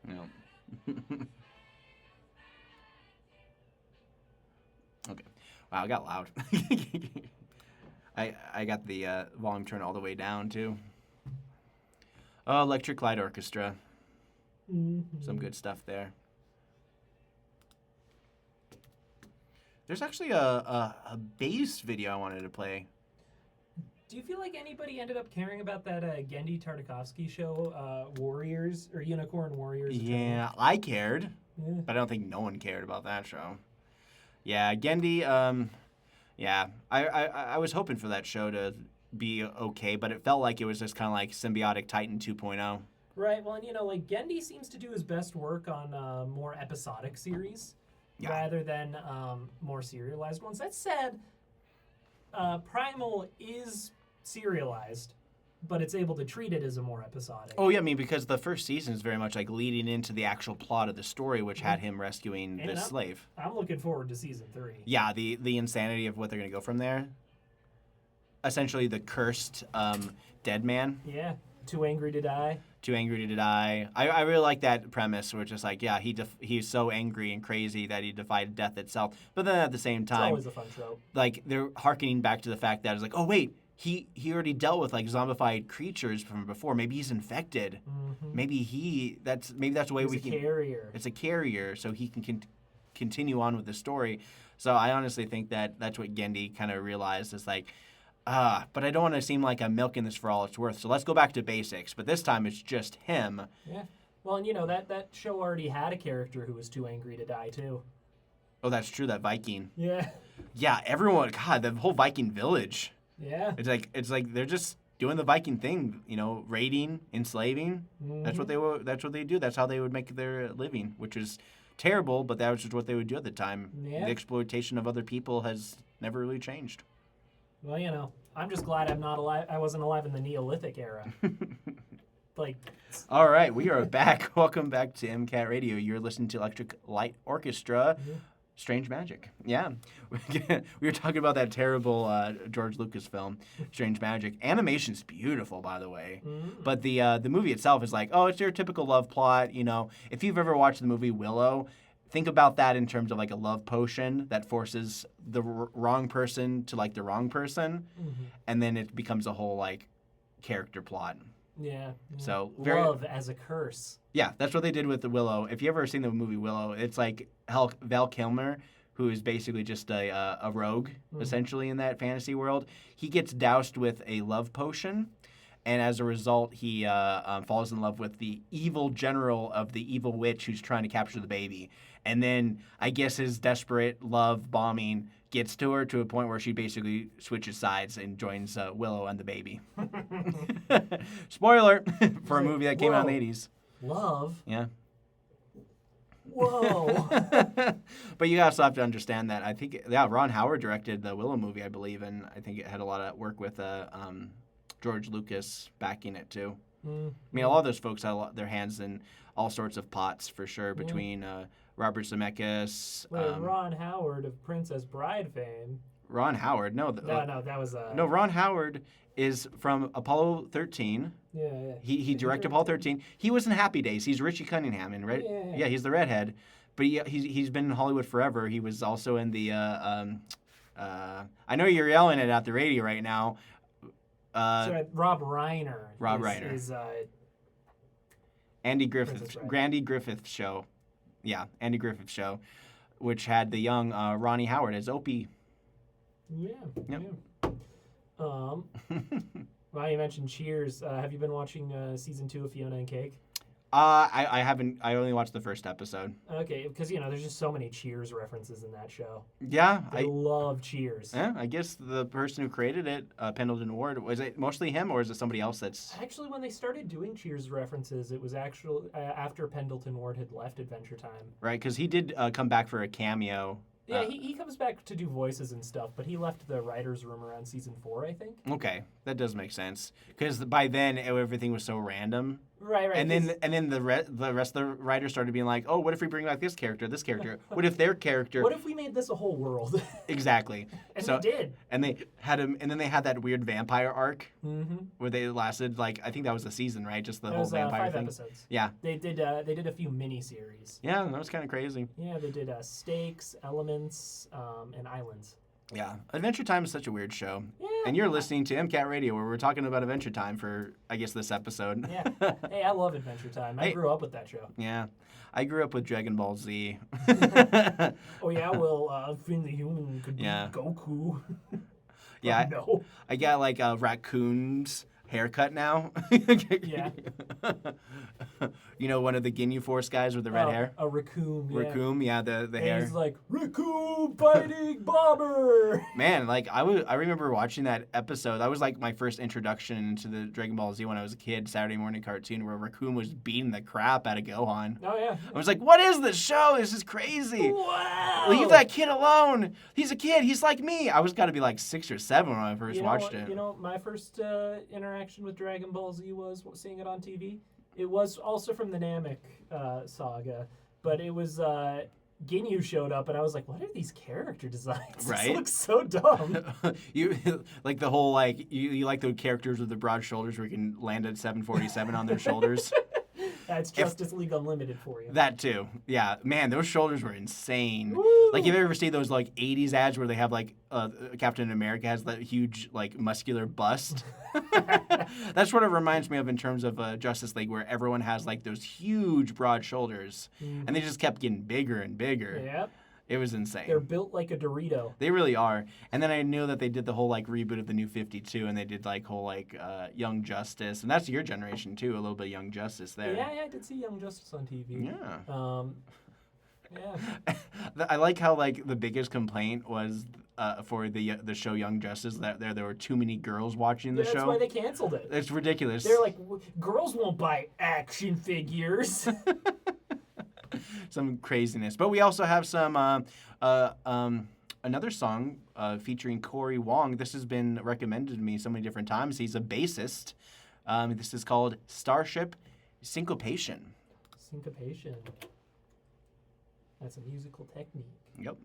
No. Okay. Wow, I got loud. I got the volume turned all the way down, too. Oh, Electric Light Orchestra. Mm-hmm. Some good stuff there. There's actually a bass video I wanted to play. Do you feel like anybody ended up caring about that Gendy Tartakovsky show, Warriors, or Unicorn Warriors? Yeah, I cared, Yeah. but I don't think no one cared about that show. Yeah, Gendy, yeah, I was hoping for that show to be okay, but it felt like it was just kind of like Symbiotic Titan 2.0. Right, well, and you know, like, Gendy seems to do his best work on more episodic series rather than more serialized ones. That said, Primal is serialized, but it's able to treat it as a more episodic. Oh, yeah, I mean, because the first season is very much like leading into the actual plot of the story, which had him rescuing this slave. I'm looking forward to season 3. Yeah, the insanity of what they're going to go from there. Essentially, the cursed dead man. Yeah, Too Angry to Die. Too Angry to Die. I really like that premise, where it's just like, yeah, he's so angry and crazy that he defied death itself. But then at the same time, it's always a fun trope. Like, they're hearkening back to the fact that it's like, oh, wait, he already dealt with like zombified creatures from before. Maybe he's infected. Mm-hmm. Maybe that's the way He's a carrier. It's a carrier, so he can continue on with the story. So I honestly think that that's what Gendy kind of realized is like, But I don't want to seem like I'm milking this for all it's worth. So let's go back to basics. But this time it's just him. Yeah. Well, and that show already had a character who was too angry to die too. Oh, that's true. That Viking. Yeah. Yeah, everyone. God, the whole Viking village. Yeah. It's like they're just doing the Viking thing. Raiding, enslaving. Mm-hmm. That's what they do. That's how they would make their living, which is terrible. But that was just what they would do at the time. Yeah. The exploitation of other people has never really changed. Well, I'm just glad I'm not alive. I wasn't alive in the Neolithic era. All right, we are back. Welcome back to MCAT Radio. You're listening to Electric Light Orchestra. Mm-hmm. Strange Magic. Yeah. We were talking about that terrible George Lucas film, Strange Magic. Animation's beautiful, by the way. Mm-hmm. But the movie itself is like, it's your typical love plot. If you've ever watched the movie Willow, think about that in terms of like a love potion that forces the wrong person to like the wrong person. Mm-hmm. And then it becomes a whole like character plot. Yeah. So love as a curse. Yeah, that's what they did with the Willow. If you ever seen the movie Willow, it's like Val Kilmer, who is basically just a rogue, essentially, in that fantasy world. He gets doused with a love potion, and as a result, he falls in love with the evil general of the evil witch who's trying to capture the baby. And then I guess his desperate love bombing gets to her to a point where she basically switches sides and joins Willow and the baby. Spoiler for a movie that came out in the 80s. Love? Yeah. Whoa. But you also have to understand that I think, Ron Howard directed the Willow movie, I believe, and I think it had a lot of work with George Lucas backing it too. Mm. I mean, a lot of those folks had their hands in all sorts of pots for sure between Robert Zemeckis. Ron Howard of Princess Bride fame. Ron Howard? No, that was no. Ron Howard is from Apollo 13. Yeah. He directed Apollo 13. He was in Happy Days. He's Richie Cunningham in Red. Yeah, he's the redhead. But he's been in Hollywood forever. He was also in the. I know you're yelling it at the radio right now. Rob Reiner. Reiner. Is Andy Griffith. Andy Griffith show. Yeah, Andy Griffith show, which had the young Ronnie Howard as Opie. Yeah. Yep. Yeah. Well, you mentioned Cheers. Have you been watching season 2 of Fiona and Cake? I haven't. I only watched the first episode. Okay, because there's just so many Cheers references in that show. Yeah, I love Cheers. Yeah, I guess the person who created it, Pendleton Ward, was it mostly him or is it somebody else that's? Actually, when they started doing Cheers references, it was actually after Pendleton Ward had left Adventure Time. Right, because he did come back for a cameo. Yeah, he comes back to do voices and stuff, but he left the writer's room around season 4, I think. Okay, that does make sense. Because by then, everything was so random. Right. And then the rest of the writers started being like, oh, what if we bring back this character? What if their character? What if we made this a whole world? Exactly. And they did. And they had him, and then they had that weird vampire arc where they lasted I think that was a season, right? Just the whole vampire 5 thing. episodes. Yeah. They did a few mini-series. Yeah, that was kind of crazy. Yeah, they did Stakes, Elements, and Islands. Yeah, Adventure Time is such a weird show. Yeah. And you're listening to MCAT Radio, where we're talking about Adventure Time for, I guess, this episode. Yeah. Hey, I love Adventure Time. I grew up with that show. Yeah. I grew up with Dragon Ball Z. Oh, yeah? Well, Finn the Human could be Goku. Yeah. No. I got, a raccoon's haircut now. Yeah. One of the Ginyu Force guys with the red hair? A raccoon, yeah. Raccoon, yeah, the hair. He's like, raccoon fighting bomber! Man, I remember watching that episode. That was my first introduction into the Dragon Ball Z when I was a kid, Saturday morning cartoon, where Raccoon was beating the crap out of Gohan. Oh, yeah. I was like, what is this show? This is crazy. Wow! Leave that kid alone. He's a kid. He's like me. I was got to be 6 or 7 when I first watched it. My first interaction with Dragon Ball Z was seeing it on TV. It was also from the Namek saga, but it was Ginyu showed up, and I was like, what are these character designs? Right? This looks so dumb. You like the whole you like the characters with the broad shoulders where you can land at 747 on their shoulders. That's Justice League Unlimited for you. That too. Yeah. Man, those shoulders were insane. Woo! You ever see those 80s ads where they have Captain America has that huge muscular bust? That's what it reminds me of in terms of Justice League, where everyone has those huge broad shoulders, and they just kept getting bigger and bigger. Yep. It was insane. They're built like a Dorito. They really are. And then I knew that they did the whole like reboot of the New 52, and they did like whole like Young Justice, and that's your generation too. A little bit of Young Justice there. Yeah, I did see Young Justice on TV. Yeah. Yeah. I like how like the biggest complaint was for the show Young Justice that there were too many girls watching the show. That's why they canceled it. It's ridiculous. They're like, girls won't buy action figures. Some craziness. But we also have some another song featuring Corey Wong. This has been recommended to me so many different times. He's a bassist. This is called Starship Syncopation. Syncopation. That's a musical technique. Yep.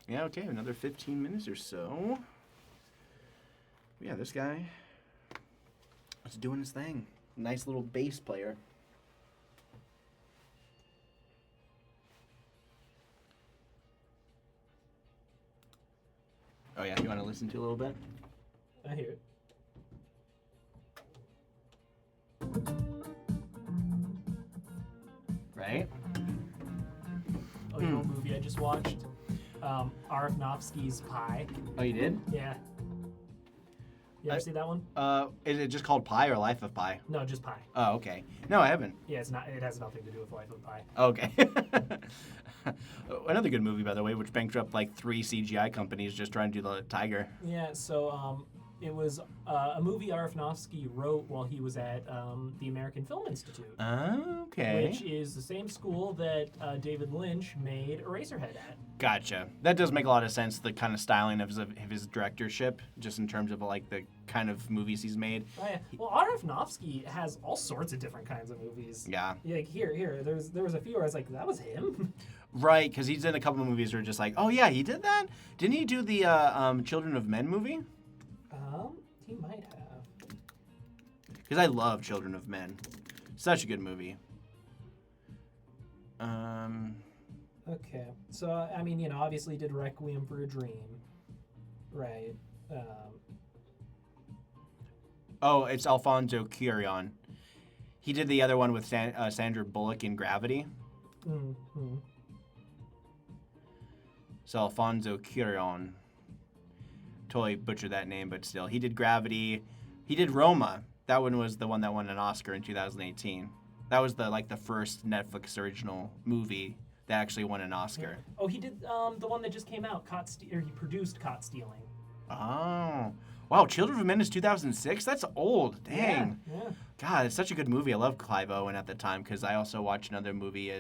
Yeah, okay, another 15 minutes or so. Yeah, this guy is doing his thing. Nice little bass player. Oh yeah, you want to listen to a little bit? I hear it. Right? Oh, you know what movie I just watched? Aronofsky's Pi. Oh, you did? Yeah. You ever see that one? Is it just called Pi or Life of Pi? No, just Pi. Oh, okay. No, I haven't. Yeah, it's not. It has nothing to do with Life of Pi. Okay. Another good movie, by the way, which bankrupt like 3 CGI companies just trying to do the tiger. Yeah, so it was a movie Aronofsky wrote while he was at the American Film Institute. Okay. Which is the same school that David Lynch made Eraserhead at. Gotcha. That does make a lot of sense, the kind of styling of his directorship, just in terms of like the kind of movies he's made. Oh, yeah. Well, Aronofsky has all sorts of different kinds of movies. Yeah. Like here, there was a few where I was like, that was him? Right, because he's in a couple of movies where just like, oh yeah, he did that? Didn't he do the Children of Men movie? He might have. Because I love Children of Men. Such a good movie. Okay, so I mean, obviously did Requiem for a Dream, right? Oh, it's Alfonso Cuarón. He did the other one with Sandra Bullock in Gravity. Mm-hmm. So Alfonso Cuarón. Totally butchered that name, but still. He did Gravity. He did Roma. That one was the one that won an Oscar in 2018. That was the first Netflix original movie that actually won an Oscar. Yeah. Oh, he did the one that just came out, he produced Caught Stealing. Oh. Wow, Children of Men is 2006? That's old. Dang. Yeah. God, it's such a good movie. I love Clive Owen at the time because I also watched another movie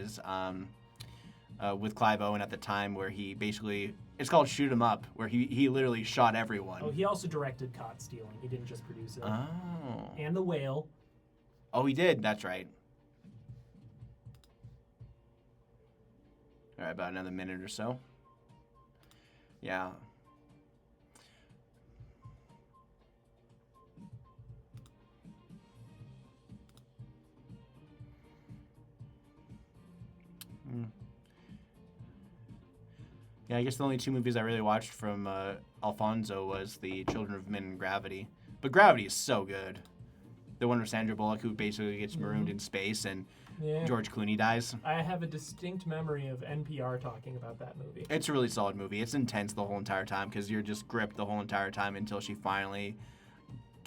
with Clive Owen at the time where he basically, it's called Shoot 'Em Up, where he literally shot everyone. Oh, he also directed Caught Stealing. He didn't just produce it. Oh. And The Whale. Oh, he did. That's right. All right, about another minute or so. Yeah. Yeah, I guess the only 2 movies I really watched from Alfonso was the Children of Men and Gravity. But Gravity is so good. The one with Sandra Bullock, who basically gets marooned in space, and George Clooney dies. I have a distinct memory of NPR talking about that movie. It's a really solid movie. It's intense the whole entire time because you're just gripped the whole entire time until she finally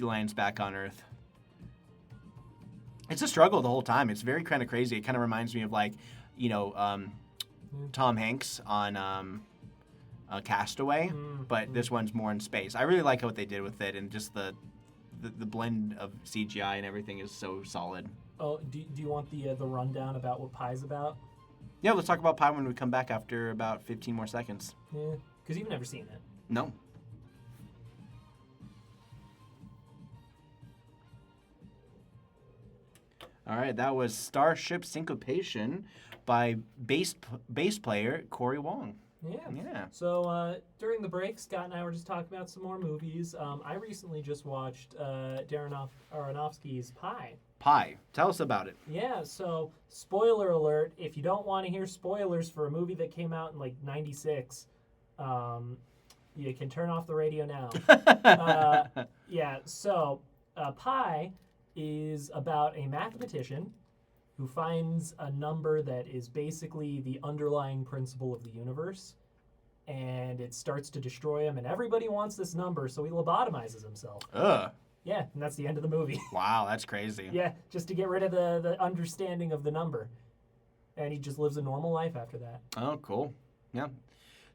lands back on Earth. It's a struggle the whole time. It's very kind of crazy. It kind of reminds me of Tom Hanks on Castaway, but this one's more in space. I really like what they did with it, and just the blend of CGI and everything is so solid. Oh, do you want the rundown about what Pi's about? Yeah, let's talk about Pi when we come back after about 15 more seconds. Yeah, because you've never seen it. No. All right, that was Starship Syncopation by bass player Corey Wong. Yeah. So during the break, Scott and I were just talking about some more movies. I recently just watched Darren Aronofsky's Pi. Pi. Tell us about it. Yeah, so spoiler alert, if you don't want to hear spoilers for a movie that came out in like 96, you can turn off the radio now. So Pi is about a mathematician who finds a number that is basically the underlying principle of the universe, and it starts to destroy him, and everybody wants this number, so he lobotomizes himself. Ugh. Yeah, and that's the end of the movie. Wow, that's crazy. Yeah, just to get rid of the understanding of the number. And he just lives a normal life after that. Oh, cool. Yeah.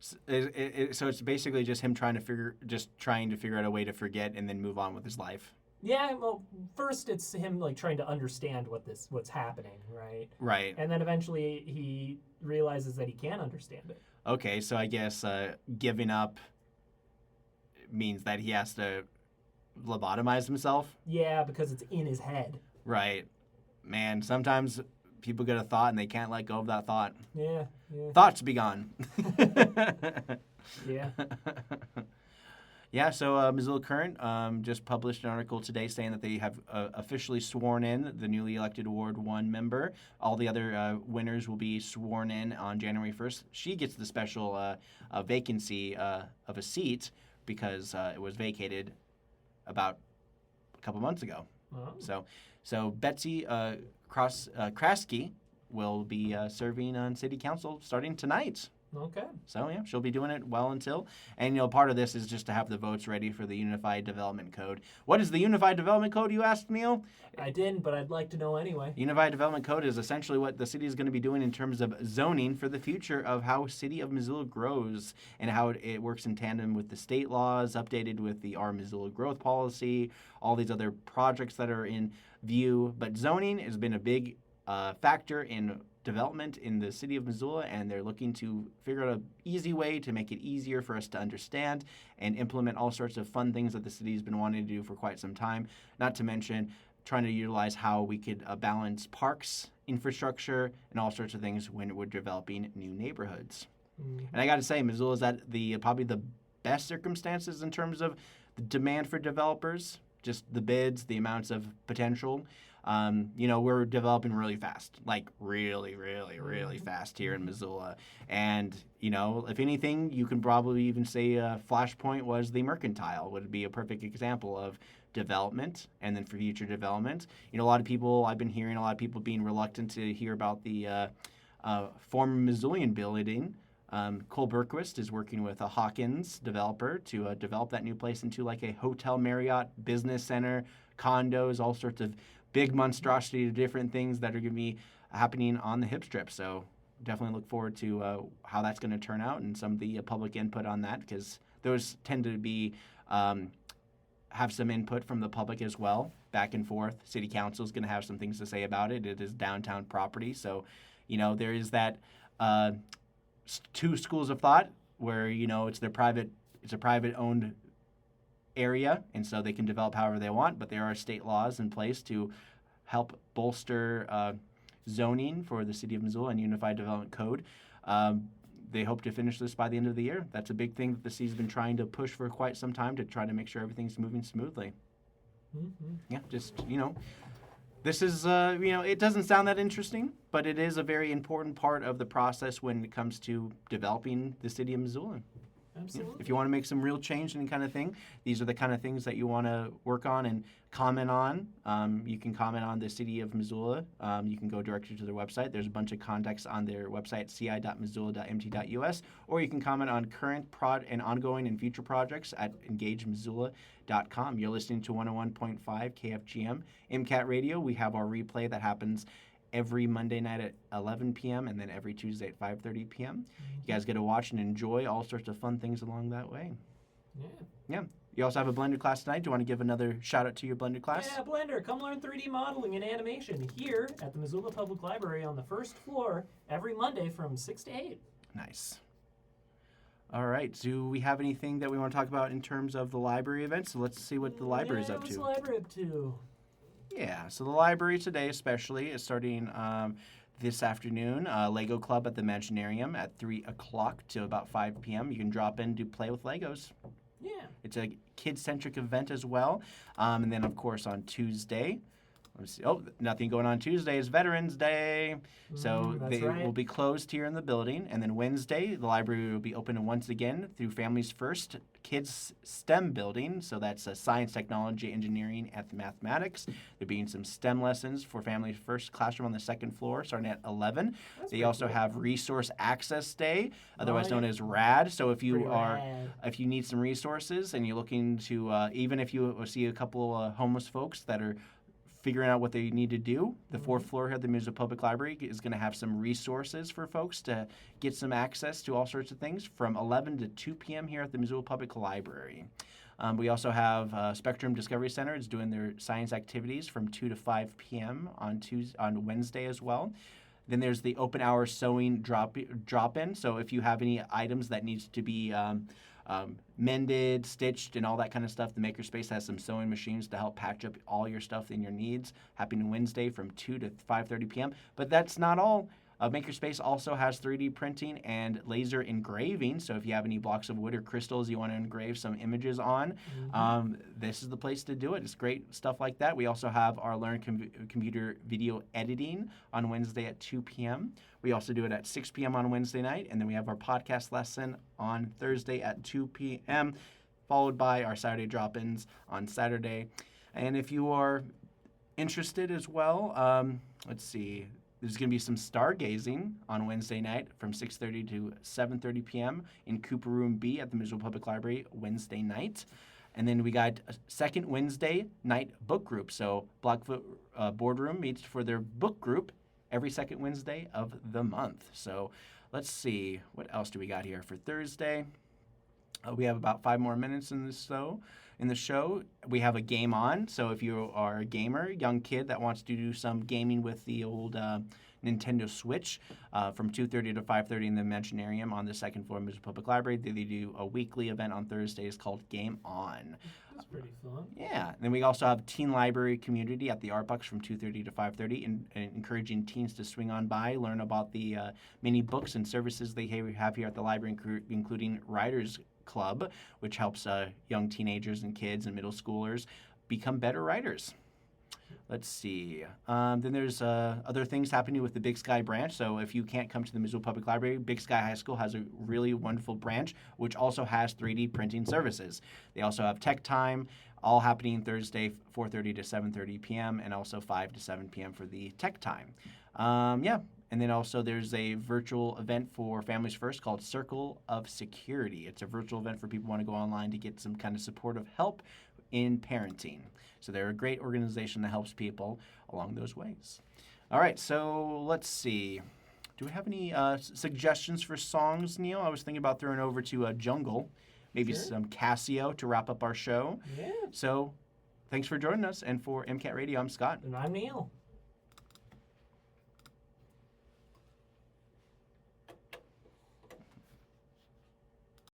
So it's basically just him trying to figure out a way to forget and then move on with his life. Yeah, well, first it's him like trying to understand what's happening, right? Right. And then eventually he realizes that he can understand it. Okay, so I guess giving up means that he has to lobotomize himself? Yeah, because it's in his head. Right. Man, sometimes people get a thought and they can't let go of that thought. Yeah. Thoughts be gone. Yeah. Yeah, so Missoula Current just published an article today saying that they have officially sworn in the newly elected Ward 1 member. All the other winners will be sworn in on January 1st. She gets the special vacancy of a seat because it was vacated about a couple months ago. Oh. So Betsy Kraske will be serving on City Council starting tonight. Okay. So, yeah, she'll be doing it well until. And, part of this is just to have the votes ready for the Unified Development Code. What is the Unified Development Code, you asked, Neil? I didn't, but I'd like to know anyway. Unified Development Code is essentially what the city is going to be doing in terms of zoning for the future of how City of Missoula grows and how it works in tandem with the state laws, updated with the Our Missoula Growth Policy, all these other projects that are in view. But zoning has been a big factor in development in the city of Missoula, and they're looking to figure out an easy way to make it easier for us to understand and implement all sorts of fun things that the city's been wanting to do for quite some time, not to mention trying to utilize how we could balance parks, infrastructure, and all sorts of things when we're developing new neighborhoods. Mm-hmm. And I got to say, Missoula's at probably the best circumstances in terms of the demand for developers, just the bids, the amounts of potential. We're developing really fast, like really, really, really fast here in Missoula. And, if anything, you can probably even say Flashpoint was the Mercantile, would be a perfect example of development and then for future development. I've been hearing a lot of people being reluctant to hear about the former Missoulian building. Cole Berquist is working with a Hawkins developer to develop that new place into like a hotel, Marriott, business center, condos, all sorts of big monstrosity of different things that are going to be happening on the hip strip. So definitely look forward to how that's going to turn out and some of the public input on that, because those tend to be have some input from the public as well, back and forth. City Council is going to have some things to say about it. It is downtown property. So, there is that two schools of thought where, it's a private owned area, and so they can develop however they want, but there are state laws in place to help bolster zoning for the City of Missoula and Unified Development Code. They hope to finish this by the end of the year. That's a big thing that the city's been trying to push for quite some time, to try to make sure everything's moving smoothly. Mm-hmm. Yeah, just, this is, it doesn't sound that interesting, but it is a very important part of the process when it comes to developing the City of Missoula. Absolutely. If you want to make some real change and kind of thing, these are the kind of things that you want to work on and comment on. You can comment on the City of Missoula. You can go directly to their website. There's a bunch of contacts on their website, ci.missoula.mt.us, or you can comment on current and ongoing and future projects at engagemissoula.com. You're listening to 101.5 KFGM MCAT Radio. We have our replay that happens every Monday night at 11 p.m. and then every Tuesday at 5:30 p.m. You guys get to watch and enjoy all sorts of fun things along that way. Yeah. You also have a Blender class tonight. Do you want to give another shout out to your Blender class? Yeah, Blender. Come learn 3D modeling and animation here at the Missoula Public Library on the first floor every Monday from 6 to 8. Nice. All right. Do we have anything that we want to talk about in terms of the library events? So let's see what the library is up to. What's the library up to? Yeah, so the library today especially is starting this afternoon. Lego Club at the Imaginarium at 3 o'clock to about 5 p.m. You can drop in to play with Legos. Yeah. It's a kid-centric event as well. And then, of course, on Tuesday, let's see. Oh, nothing going on Tuesday is Veterans Day. So they will be closed here in the building. And then Wednesday, the library will be open once again through Families First kids STEM building, so that's science, technology, engineering, and mathematics. There being some STEM lessons for Families First classroom on the second floor, starting at 11. That's They pretty also cool. have Resource Access Day, otherwise Oh, known yeah. as RAD. So if Pretty you are rad. if you need some resources and you're looking to, even if you see a couple homeless folks that are figuring out what they need to do, the fourth floor here at the Missoula Public Library is going to have some resources for folks to get some access to all sorts of things from 11 to 2 p.m. here at the Missoula Public Library. We also have Spectrum Discovery Center is doing their science activities from 2 to 5 p.m. on Wednesday as well. Then there's the open hour sewing drop-in. So if you have any items that needs to be mended, stitched, and all that kind of stuff, the Makerspace has some sewing machines to help patch up all your stuff and your needs. Happening Wednesday from 2 to 5:30 p.m. But that's not all. Makerspace also has 3D printing and laser engraving. So if you have any blocks of wood or crystals you want to engrave some images on, this is the place to do it. It's great stuff like that. We also have our Learn Computer Video Editing on Wednesday at 2 p.m. We also do it at 6 p.m. on Wednesday night. And then we have our podcast lesson on Thursday at 2 p.m., followed by our Saturday drop-ins on Saturday. And if you are interested as well, let's see. There's going to be some stargazing on Wednesday night from 6:30 to 7:30 p.m. in Cooper Room B at the Missoula Public Library Wednesday night. And then we got a second Wednesday night book group. So Blackfoot Boardroom meets for their book group every second Wednesday of the month. So let's see. What else do we got here for Thursday? We have about 5 more minutes in the show. We have a game on, so if you are a gamer, young kid that wants to do some gaming with the old Nintendo Switch, from 2:30 to 5:30 in the Imaginarium on the second floor of Missoula Public Library, they do a weekly event on Thursdays called Game On. That's pretty fun. Yeah, and then we also have Teen Library Community at the Art Box from 2:30 to 5:30, and encouraging teens to swing on by, learn about the many books and services they have here at the library, including Writers Club, which helps young teenagers and kids and middle schoolers become better writers. Let's see. Then there's other things happening with the Big Sky branch. So if you can't come to the Missoula Public Library, Big Sky High School has a really wonderful branch, which also has 3D printing services. They also have Tech Time, all happening Thursday, 4:30 to 7:30 p.m., and also 5 to 7 p.m. for the Tech Time. And then also there's a virtual event for Families First called Circle of Security. It's a virtual event for people who want to go online to get some kind of supportive help in parenting. So they're a great organization that helps people along those ways. All right, so let's see. Do we have any suggestions for songs, Neil? I was thinking about throwing over to Jungle, maybe Sure. some Casio to wrap up our show. Yeah. So thanks for joining us. And for MCAT Radio, I'm Scott. And I'm Neil.